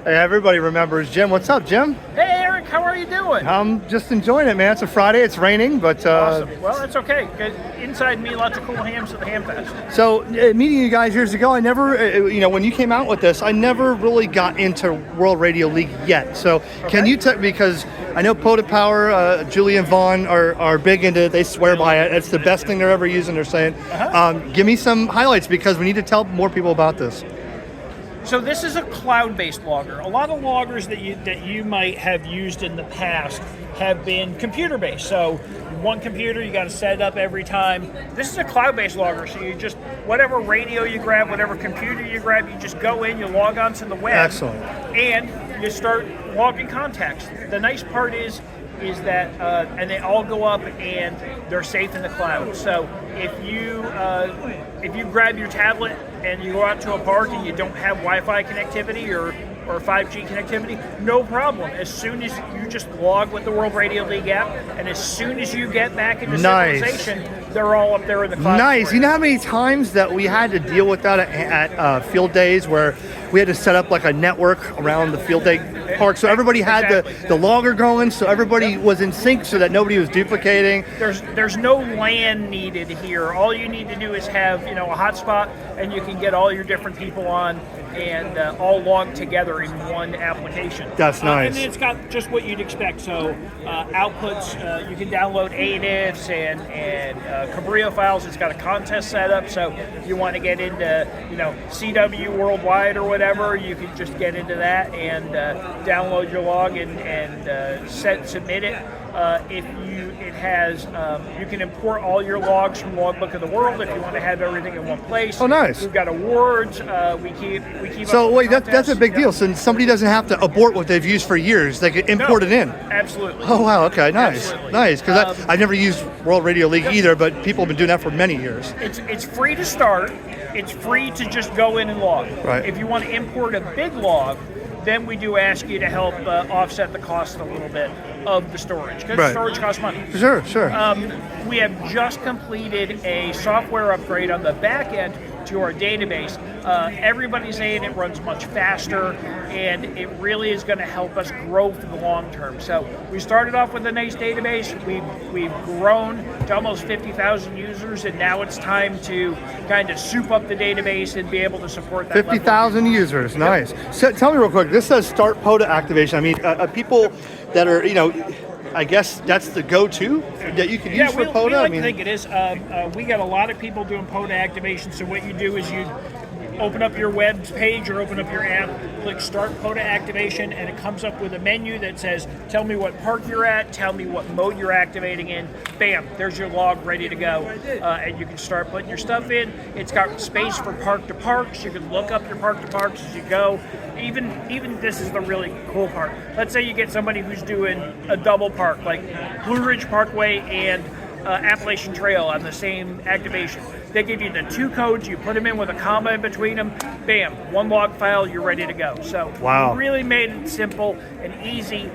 Hey, everybody remembers Jim. What's up, Jim? Hey, Eric, how are you doing? I'm just enjoying it, man. It's a Friday. It's raining, but Awesome. Well, that's okay. 'Cause inside me, lots of cool hams at the Ham Fest. So meeting you guys years ago, I never, when you came out with this, I never really got into World Radio League yet. So can you because I know POTA Power, Julie and Vaughn are big into it. They swear by it. It's the best thing they're ever using, they're saying. Give me some highlights because we need to tell more people about this. So this is a cloud-based logger. A lot of loggers that you might have used in the past have been computer-based. So one computer, you got to set it up every time. This is a cloud-based logger. So you just, whatever radio you grab, whatever computer you grab, you just go in, you log onto the web. Excellent. And you start logging contacts. The nice part is that, and they all go up and they're safe in the cloud. So if you grab your tablet and you go out to a park and you don't have Wi-Fi connectivity or 5G connectivity, no problem. As soon as you just log with the World Radio League app, and as soon as you get back into civilization, they're all up there in the cloud. Nice. You know how many times that we had to deal with that at field days where we had to set up like a network around the field day park, so everybody had the logger going, so everybody was in sync, so that nobody was duplicating. There's no LAN needed here. All you need to do is have a hotspot, and you can get all your different people on and all logged together in one application. That's nice. And it's got just what you'd expect. So outputs, you can download ANIFs and Cabrillo files. It's got a contest setup. So if you want to get into CW worldwide or whatever, you can just get into that and download your log and submit it. You can import all your logs from Logbook of the World if you want to have everything in one place. Oh, nice. We've got awards. We keep. So wait, that's a big deal. So somebody doesn't have to abort what they've used for years. They can import it in. Absolutely. Oh wow. Okay. Nice. Absolutely. Nice. Because I've never used World Radio League either, but people have been doing that for many years. It's free to start. It's free to just go in and log. Right. If you want to import a big log, then we do ask you to help offset the cost a little bit of the storage, because storage costs money. Sure. We have just completed a software upgrade on the back end to our database. Everybody's saying it runs much faster, and it really is going to help us grow for the long term. So we started off with a nice database. We've grown to almost 50,000 users, and now it's time to kind of soup up the database and be able to support that. 50,000 users. Nice. So tell me real quick. This says start POTA activation. I mean, people that are I guess that's the go-to that you can use for POTA? We like to think it is. We got a lot of people doing POTA activation, so what you do is you open up your web page or open up your app, click Start POTA Activation, and it comes up with a menu that says, tell me what park you're at, tell me what mode you're activating in. Bam, there's your log ready to go. And you can start putting your stuff in. It's got space for park to parks. You can look up your park to parks as you go. Even this is the really cool part. Let's say you get somebody who's doing a double park, like Blue Ridge Parkway and Appalachian Trail on the same activation. They give you the two codes, you put them in with a comma in between them, bam, one log file, you're ready to go. So we really made it simple and easy.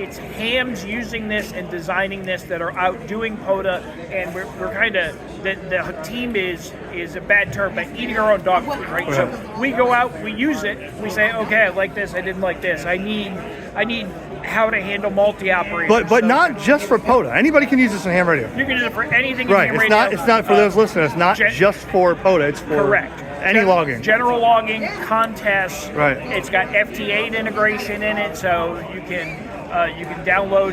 It's hams using this and designing this that are out doing POTA, and we're kind of, the team is a bad term, but eating our own dog food, right? So we go out, we use it, we say, okay, I like this, I didn't like this, I need how to handle multi-operators. But not just for POTA. Anybody can use this in ham radio. You can use it for anything right. in ham radio. It's not for those listeners. It's not just for POTA. It's for any logging. General logging, contests. Right. It's got FT8 integration in it, so you can download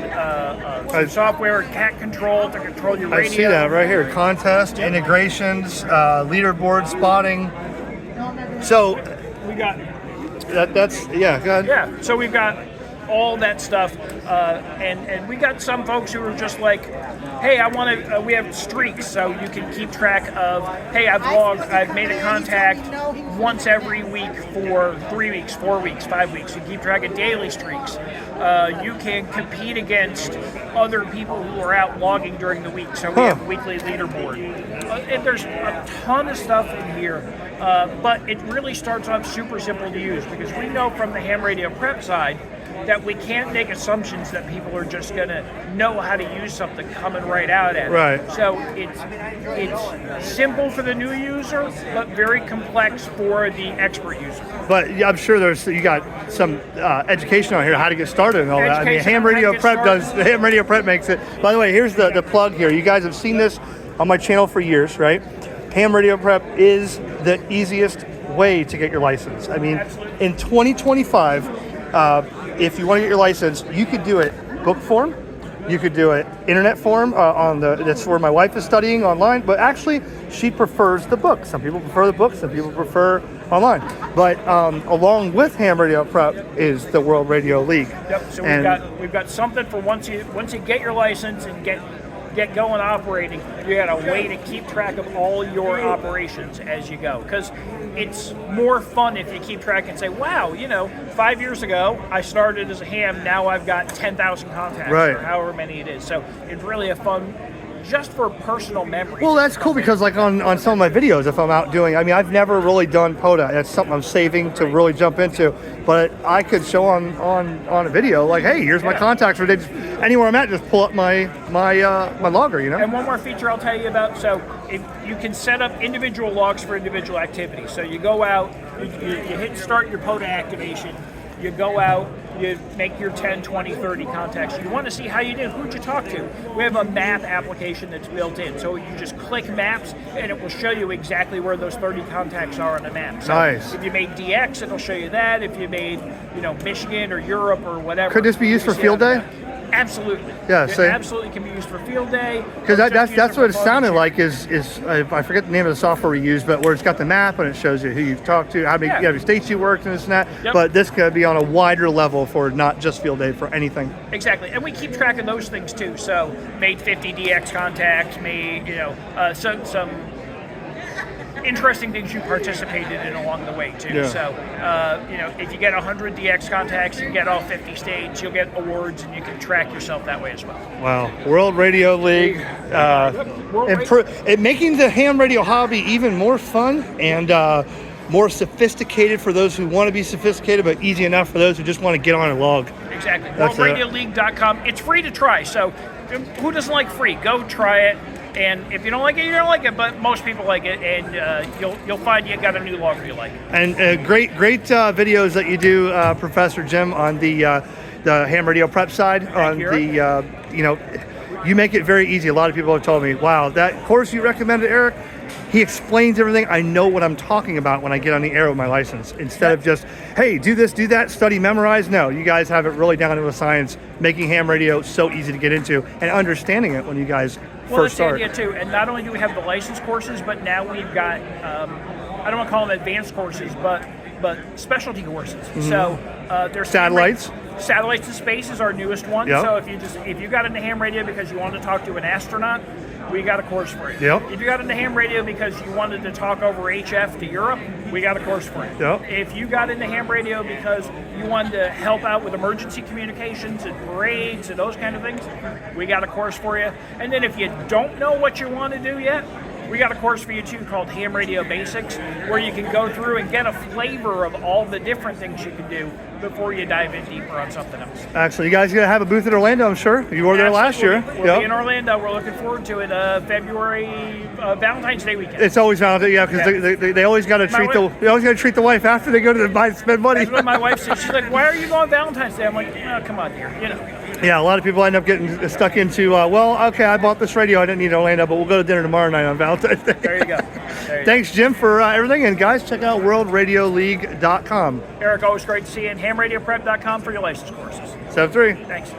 some software, cat control to control your radio. I see that right here. Contest, integrations, leaderboard, spotting. So we got that's go ahead. Yeah. So we've got all that stuff, and we got some folks who are just like, hey, I want to. We have streaks, so you can keep track of. Hey, I've made a contact once every week for 3 weeks, 4 weeks, 5 weeks. You keep track of daily streaks. You can compete against other people who are out logging during the week. So we have weekly leaderboard. And there's a ton of stuff in here, but it really starts off super simple to use, because we know from the ham radio prep side that we can't make assumptions that people are just going to know how to use something coming right out at it. Right. So it's simple for the new user, but very complex for the expert user. But yeah, I'm sure you got some education on here how to get started and all that. I mean, Education Ham on how to Radio get Prep started. Ham Radio Prep makes it. By the way, here's the plug here. You guys have seen this on my channel for years, right? Ham Radio Prep is the easiest way to get your license. I mean, Absolutely. in 2025, if you want to get your license, you could do it book form. You could do it internet form that's where my wife is studying online, but actually she prefers the book. Some people prefer the book, some people prefer online. But along with Ham Radio Prep is the World Radio League. Yep. So And we've got something for once you get your license and get going operating, you got a way to keep track of all your operations as you go. Because it's more fun if you keep track and say, wow, 5 years ago I started as a ham, now I've got 10,000 contacts, Right. or however many it is. So it's really a fun, just for personal memories. well, that's cool because like on some of my videos, if I'm out doing, I mean, I've never really done POTA. That's something I'm saving to really jump into. But I could show on a video like, hey, here's my contacts. Or they just, anywhere I'm at, just pull up my logger, And one more feature I'll tell you about. So if you can set up individual logs for individual activities. So you go out, you hit start your POTA activation, you go out, you make your 10, 20, 30 contacts. You want to see how you did, who'd you talk to. We have a map application that's built in. So you just click maps and it will show you exactly where those 30 contacts are on the map. So Nice. if you made DX, it'll show you that. If you made, Michigan or Europe or whatever. Could this be used you for see field on the day? map. Absolutely. Yeah, It same. absolutely can be used for field day. Because or just that's use that's for what it phone sounded chat. like is I forget the name of the software we use, but where it's got the map and it shows you who you've talked to, how many states you worked and this and that. Yep. But this could be on a wider level for not just field day, for anything. Exactly, and we keep track of those things too. So made 50 DX contacts, made some interesting things you participated in along the way too. Yeah. So if you get 100 DX contacts, you get all 50 states, you'll get awards, and you can track yourself that way as well. Wow, World Radio League, making the ham radio hobby even more fun and more sophisticated for those who want to be sophisticated, but easy enough for those who just want to get on and log. Exactly. That's WorldRadioLeague.com. It's free to try, so who doesn't like free? Go try it. And if you don't like it, you don't like it. But most people like it, and you'll find you got a new logger you like. And great videos that you do, Professor Jim, on the Ham Radio Prep side. On you, the you make it very easy. A lot of people have told me, wow, that course you recommended, Eric, he explains everything. I know what I'm talking about when I get on the air with my license. Instead of just, hey, do this, do that, study, memorize. No, you guys have it really down to a science, making ham radio so easy to get into and understanding it when you guys first start. Well, that's the idea too. And not only do we have the license courses, but now we've got, I don't want to call them advanced courses, but specialty courses. Mm-hmm. So there's satellites. Satellites to Space is our newest one. Yep. So if you got into ham radio because you wanted to talk to an astronaut, we got a course for you. Yep. If you got into ham radio because you wanted to talk over HF to Europe, we got a course for you. Yep. If you got into ham radio because you wanted to help out with emergency communications and parades and those kind of things, we got a course for you. And then if you don't know what you want to do yet, we got a course for you too called Ham Radio Basics, where you can go through and get a flavor of all the different things you can do before you dive in deeper on something else. Actually, you guys are going to have a booth in Orlando, I'm sure. You were there last year. We'll be in Orlando. We're looking forward to it. February, Valentine's Day weekend. It's always Valentine's, because they always got to treat the wife after they go to spend money. That's what my wife said. She's like, "Why are you going Valentine's Day?" I'm like, "Oh, come on, dear, Yeah, a lot of people end up getting stuck into, okay, I bought this radio, I didn't need Orlando, but we'll go to dinner tomorrow night on Valentine's Day. There you go. Thanks, Jim, for everything. And guys, check out WorldRadioLeague.com. Eric, always great to see you. And HamRadioPrep.com for your license courses. 7-3. Thanks.